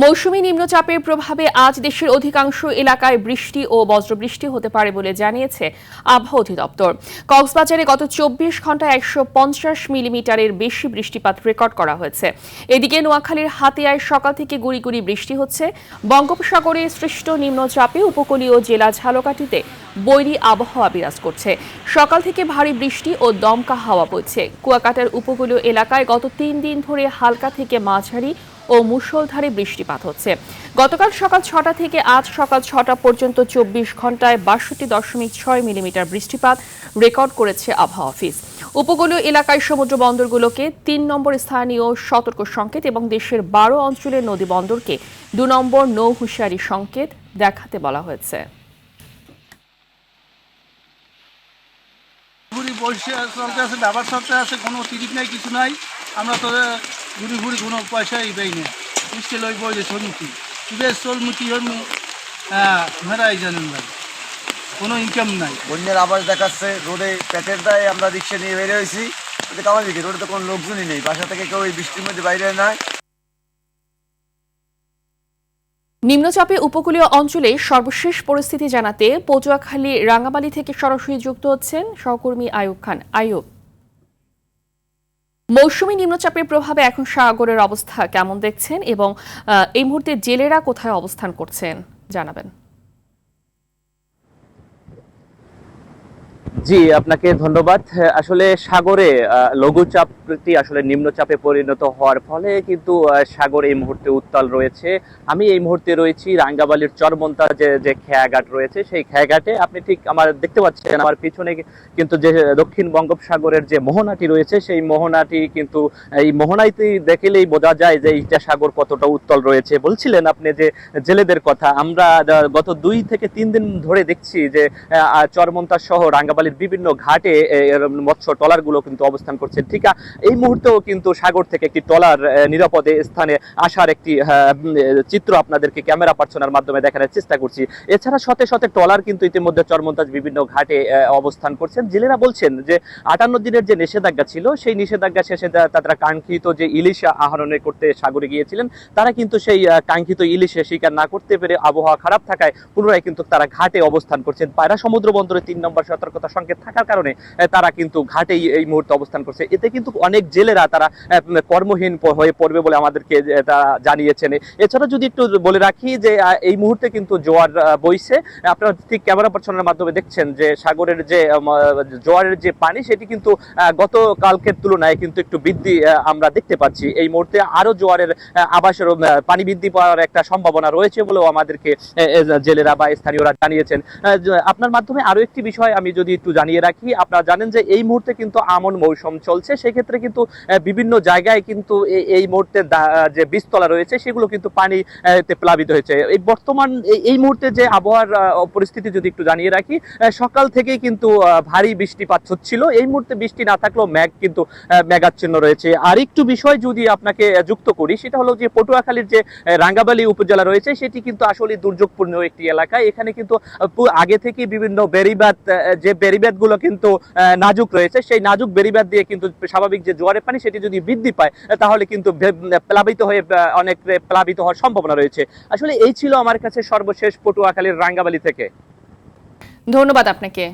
মৌসুমী নিম্নচাপের প্রভাবে আজ দেশের অধিকাংশ এলাকায় বৃষ্টি ও বজ্রবৃষ্টি হতে পারে বলে জানিয়েছে আবহাওয়া অধিদপ্তর। কক্সবাজারে গত ২৪ ঘন্টায় ১৫০ মিলিমিটারের বেশি বৃষ্টিপাত রেকর্ড করা হয়েছে। এদিকে নোয়াখালীর হাতিয়ায় সকাল থেকে গুঁড়ি গুঁড়ি বৃষ্টি হচ্ছে। বঙ্গোপসাগরে সৃষ্ট নিম্নচাপে উপকূলীয় জেলা ঝালকাঠিতে বৈরী আবহাওয়া বিরাজ করছে। সকাল থেকে ভারী বৃষ্টি ও দমকা হাওয়া বইছে। কুয়াকাটার উপকূলীয় এলাকায় গত ৩ দিন ধরে হালকা থেকে মাঝারি ও মুষলধারে বৃষ্টিপাত হচ্ছে। গতকাল সকাল ৬টা থেকে আজ সকাল ৬টা পর্যন্ত ২৪ ঘন্টায় ৬২.৬ মিলিমিটার বৃষ্টিপাত রেকর্ড করেছে আবহাওয়া অফিস। উপকূলীয় এলাকায় সমুদ্র বন্দরগুলোকে ৩ নম্বর স্থানীয় সতর্ক সংকেত এবং দেশের ১২ অঞ্চলের নদী বন্দরকে ২ নম্বর নৌ হুঁশিয়ারি সংকেত দেখাতে বলা হয়েছে। ব্যবহার চলতে আছে, কোনো টিকিট নাই, কিছু নাই। আমরা তো ঘুরি ঘুরি কোনো পয়সাই পাই না। মিষ্টি লই বই চলমুখী বেশ চলমুখী হলমু মেরাই জানেন ভাই, কোনো ইনকাম নাই। বন্যার আবাস দেখাচ্ছে, রোডে পেটের দায়ে আমরা রিক্সা নিয়ে বেরিয়ে হয়েছি। কামাল দিকে রোডে তো কোনো লোকজনই নেই, বাসা থেকে কেউ এই বৃষ্টির মধ্যে বাইরে নাই। নিম্নচাপে উপকূলীয় অঞ্চলে সর্বশেষ পরিস্থিতি জানাতে পটুয়াখালী রাঙ্গামালী থেকে সরাসরি যুক্ত হচ্ছেন সহকর্মী আয়ুব খান। আয়ুব, মৌসুমী নিম্নচাপের প্রভাবে এখন সাগরের অবস্থা কেমন দেখছেন এবং এই মুহূর্তে জেলেরা কোথায় অবস্থান করছেন জানাবেন। জি, আপনাকে ধন্যবাদ। আসলে সাগরে লঘুচাপটি আসলে নিম্নচাপে পরিণত হওয়ার ফলে কিন্তু সাগর এই মুহূর্তে উত্তাল রয়েছে। আমি এই মুহূর্তে রয়েছি রাঙ্গাবালির চরমন্তা যে খেয়াঘাট রয়েছে, সেই খেয়াঘাটে। আপনি ঠিক আমার দেখতে পাচ্ছেন আমার পিছনে কিন্তু যে দক্ষিণ বঙ্গোপসাগরের যে মোহনাটি রয়েছে, সেই মোহনাটি কিন্তু এই মোহনাটি দেখলেই বোঝা যায় যে এইটা সাগর কতটা উত্তাল রয়েছে। বলছিলেন আপনি যে জেলেদের কথা, আমরা গত ২ থেকে ৩ দিন ধরে দেখছি যে চরমন্তা সহ রাঙ্গাবালির বিভিন্ন ঘাটে মৎস্য ট্রলার গুলো কিন্তু অবস্থান করছে। ঠিক এই মুহূর্তেও কিন্তু সাগর থেকে একটি ট্রলার নিরাপদে স্থানে আসার একটি চিত্র আপনাদেরকে ক্যামেরা পার্সোনার মাধ্যমে দেখানোর চেষ্টা করছি। এছাড়া শতে শতে ট্রলার কিন্তু ইতিমধ্যে চরমন্তাজ বিভিন্ন ঘাটে অবস্থান করছেন। জেলেরা বলছেন যে ৫৮ দিনের যে নিষেধাজ্ঞা ছিল, সেই নিষেধাজ্ঞা শেষে তারা কাঙ্ক্ষিত যে ইলিশ আহরণ করতে সাগরে গিয়েছিলেন, তারা কিন্তু সেই কাঙ্ক্ষিত ইলিশে শিকার না করতে পেরে আবহাওয়া খারাপ থাকায় পুনরায় কিন্তু তারা ঘাটে অবস্থান করছেন। পায়রা সমুদ্র বন্দরে ৩ নম্বর সতর্কতা সংকেত থাকার কারণে তারা কিন্তু ঘাটেই এই মুহূর্তে অবস্থান করছে। এতে কিন্তু অনেক জেলেরা তারা কর্মহীন হয়ে পড়বে বলে আমাদেরকে জানিয়েছেন। এছাড়া যদি একটু বলে রাখি যে এই মুহূর্তে কিন্তু জোয়ার বইছে। আপনারা ঠিক ক্যামেরা পার্সনের মাধ্যমে দেখছেন যে সাগরের যে জোয়ারের যে পানি, সেটি কিন্তু গতকালকের তুলনায় কিন্তু একটু বৃদ্ধি আমরা দেখতে পাচ্ছি। এই মুহূর্তে আরো জোয়ারের আবাসের পানি বৃদ্ধি পাওয়ার একটা সম্ভাবনা রয়েছে বলেও আমাদেরকে জেলেরা বা স্থানীয়রা জানিয়েছেন। আপনার মাধ্যমে আরো একটি বিষয় আমি যদি একটু জানিয়ে রাখি, আপনারা জানেন যে এই মুহূর্তে কিন্তু আমন মৌসুম চলছে। সেক্ষেত্রে কিন্তু বিভিন্ন জায়গায় কিন্তু এই মুহূর্তে যে বীজতলা রয়েছে, সেগুলো কিন্তু পানিতে প্লাবিত হয়েছে। এই বর্তমান এই মুহূর্তে যে আবহাওয়ার পরিস্থিতি যদি একটু জানিয়ে রাখি, সকাল থেকেই কিন্তু ভারী বৃষ্টিপাত হচ্ছিল। এই মুহূর্তে বৃষ্টি না থাকলেও মেঘ কিন্তু মেঘাচ্ছন্ন রয়েছে। আর একটু বিষয় যদি আপনাকে যুক্ত করি, সেটা হলো যে পটুয়াখালীর যে রাঙ্গাবালী উপজেলা রয়েছে, সেটি কিন্তু আসলে দুর্যোগপূর্ণ একটি এলাকা। এখানে কিন্তু আগে থেকে বিভিন্ন বেড়িবাঁধ, যে বেড়িবাঁধ গুলো কিন্তু নাজুক রয়েছে, সেই নাজুক বেড়িবাঁধ দিয়ে কিন্তু স্বাভাবিক যে জোয়ারের পানি, সেটি যদি বৃদ্ধি পায় তাহলে কিন্তু অনেক প্লাবিত হওয়ার সম্ভাবনা রয়েছে। আসলে এই ছিল আমার কাছে সর্বশেষ পটুয়াখালীর রাঙ্গাবালী থেকে। ধন্যবাদ আপনাকে।